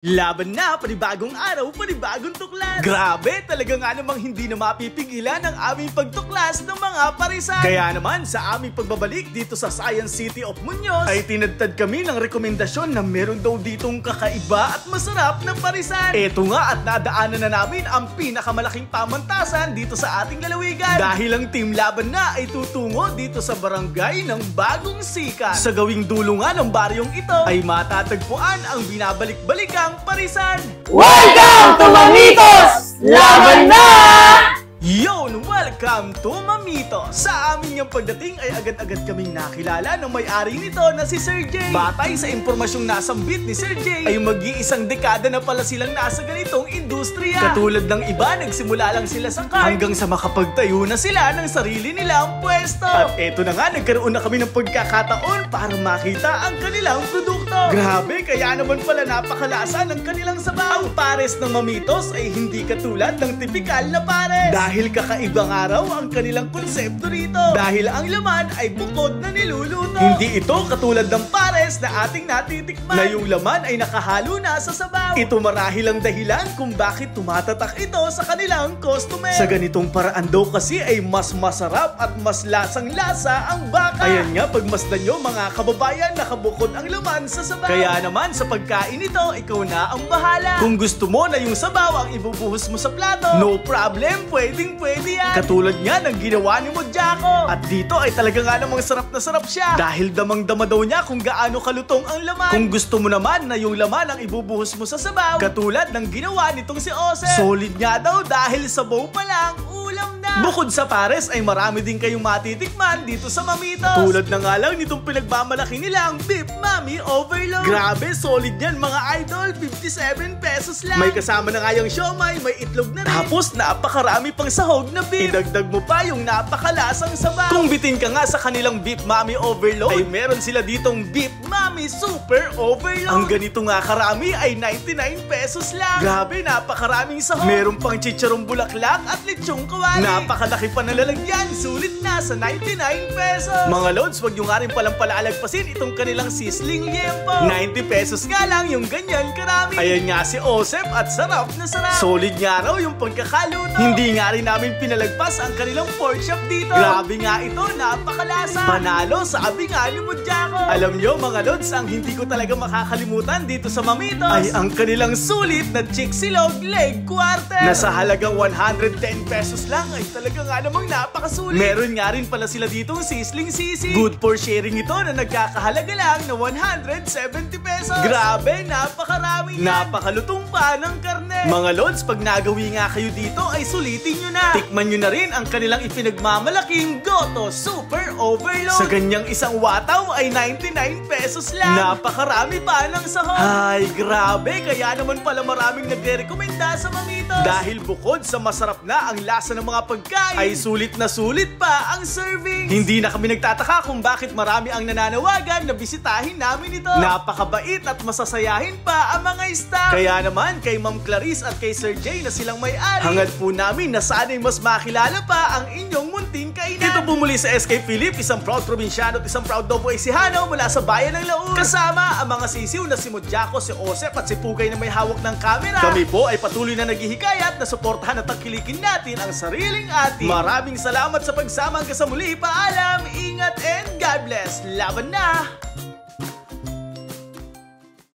Laban na, panibagong araw, panibagong tuklas. Grabe, talaga nga namang hindi na mapipigilan ang aming pagtuklas ng mga parisan. Kaya naman, sa aming pagbabalik dito sa Science City of Muñoz, ay tinadtad kami ng rekomendasyon na meron daw ditong kakaiba at masarap na parisan. Eto nga at nadaanan na namin ang pinakamalaking pamantasan dito sa ating lalawigan. Dahil ang Team Laban na ay tutungo dito sa barangay ng Bagong Sikat. Sa gawing dulo nga ng baryong ito, ay matatagpuan ang binabalik-balikang parisan. Welcome to Mamitos! Laban na! Yon! Welcome to Mamitos! Sa amin niyang pagdating ay agad-agad kaming nakilala ng may-ari nito na si Sir Jay. Batay sa impormasyong nasambit ni Sir Jay, ay mag-iisang dekada na pala silang nasa ganitong industriya. Katulad ng iba, nagsimula lang sila sa cart hanggang sa makapagtayo na sila ng sarili nilang pwesto. At eto na nga, nagkaroon na kami ng pagkakataon para makita ang kanilang produkto. Grabe, kaya naman pala napakalasa ng kanilang sabaw. Ang pares ng Mamitos ay hindi katulad ng tipikal na pares. Dahil kakaibang araw ang kanilang konsepto rito. Dahil ang laman ay bukod na niluluto. Hindi ito katulad ng pares na ating natitikman, na yung laman ay nakahalo na sa sabaw. Ito marahil ang dahilan kung bakit tumatatak ito sa kanilang customer. Sa ganitong paraan daw kasi ay mas masarap at mas lasang-lasa ang baka. Ayan nga, pagmasdan nyo mga kababayan, nakabukod ang laman sa sabaw. Kaya naman sa pagkain nito, ikaw na ang bahala. Kung gusto mo na yung sabaw ang ibubuhos mo sa plato, no problem, pwede yan. Katulad nga ng ginawa ni Mojaco. At dito ay talaga nga namang sarap na sarap siya. Dahil damang-dama daw niya kung gaano kalutong ang laman. Kung gusto mo naman na yung laman ang ibubuhos mo sa sabaw, katulad ng ginawa nitong si Ose, solid nga daw dahil sabaw pa lang, ulam na. Bukod sa pares ay marami din kayong matitikman dito sa Mamitos. Tulad na nga lang nitong pinagmamalaki nilang Beef Mami Overload. Grabe, solid yan mga idol, 57 pesos lang. May kasama na nga yung siomay, may itlog na rin. Tapos napakarami pang sahog na beef. Idagdag mo pa yung napakalasang sabaw. Kung bitin ka nga sa kanilang Beef Mami Overload, ay meron sila ditong Beef Mami Super Overload. Ang ganito nga karami ay 99 pesos lang. Grabe, napakaraming sahog. Meron pang chicharong bulaklak at lechong kawali. Napakalaki pa na lalagyan, sulit na sa 99 pesos. Mga lods, wag nyo nga rin palang palaalagpasin itong kanilang sizzling liempo. 90 pesos nga lang yung ganyan karami. Ayan nga si Osep at sarap na sarap. Solid nga raw yung pagkakaluto. Hindi nga rin namin pinalagpas ang kanilang pork chop dito. Grabe nga ito, napakalasa. Panalo sa abingan ni Mojaco. Alam nyo mga lods, ang hindi ko talaga makakalimutan dito sa Mamitos ay ang kanilang sulit na chick silog leg quarter. Nasa halagang 110 pesos lang ay talaga nga namang napakasulit. Meron nga rin pala sila ditong sizzling sisig. Good for sharing ito na nagkakahalaga lang na 170 pesos. Grabe, napakarami yan. Napakalutong pa ng karne. Mga lods, pag nagawi nga kayo dito ay sulitin nyo na. Tikman nyo na rin ang kanilang ipinagmamalaking Goto Super Overload. Sa ganyang isang wataw ay 99 pesos lang. Napakarami pa ng sahog. Ay, grabe. Kaya naman pala maraming nagre-rekomenda sa Mamitos. Dahil bukod sa masarap na ang lasa ng mga pagkain, ay sulit na sulit pa ang serving. Hindi na kami nagtataka kung bakit marami ang nananawagan na bisitahin namin ito. Napakabait at masasayahin pa ang mga staff. Kaya naman kay Ma'am Clarice at kay Sir Jay na silang may-ari, hangad po namin na sana'y mas makilala pa ang inyong munting kainan. Dito po muli sa SK Philip, isang proud probinsyano at isang proud Dobo Ecijano mula sa bayan ng Laur. Kasama ang mga sisiw na si Mojaco, si Osep at si Pugay na may hawak ng camera. Kami po ay patuloy na naghihikayat na suportahan at tangkilikin natin ang sariling atin. Maraming salamat sa pagsama hanggang sa muli. Paalam, ingat and God bless. Laban na!